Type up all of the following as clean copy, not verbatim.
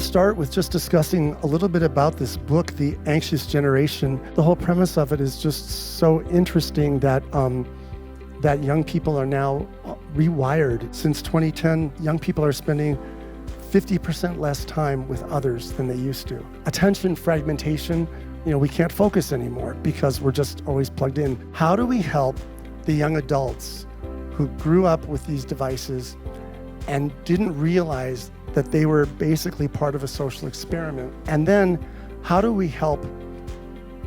start with just discussing a little bit about this book, The Anxious Generation. The whole premise of it is just so interesting that that young people are now rewired. Since 2010, young people are spending 50% less time with others than they used to. Attention fragmentation, we can't focus anymore because we're just always plugged in. How do we help the young adults who grew up with these devices and didn't realize that they were basically part of a social experiment? And then how do we help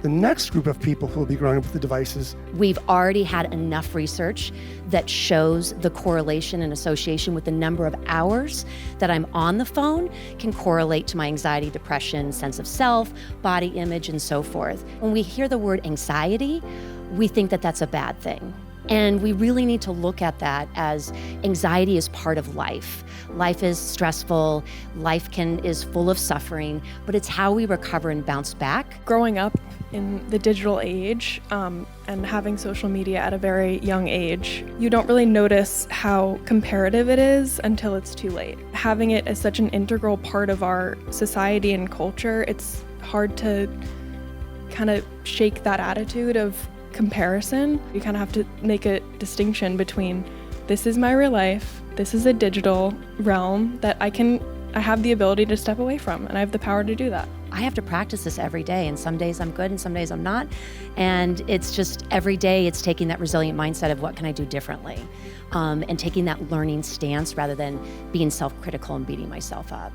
the next group of people who will be growing up with the devices? We've already had enough research that shows the correlation and association with the number of hours that I'm on the phone can correlate to my anxiety, depression, sense of self, body image, and so forth. When we hear the word anxiety, we think that that's a bad thing. And we really need to look at that as anxiety is part of life. Life is stressful, life is full of suffering, but it's how we recover and bounce back. Growing up in the digital age and having social media at a very young age, you don't really notice how comparative it is until it's too late. Having it as such an integral part of our society and culture, it's hard to kind of shake that attitude of comparison. You kind of have to make a distinction between this is my real life, this is a digital realm that I have the ability to step away from, and I have the power to do that. I have to practice this every day, and some days I'm good and some days I'm not. And it's just every day it's taking that resilient mindset of what can I do differently, and taking that learning stance rather than being self-critical and beating myself up.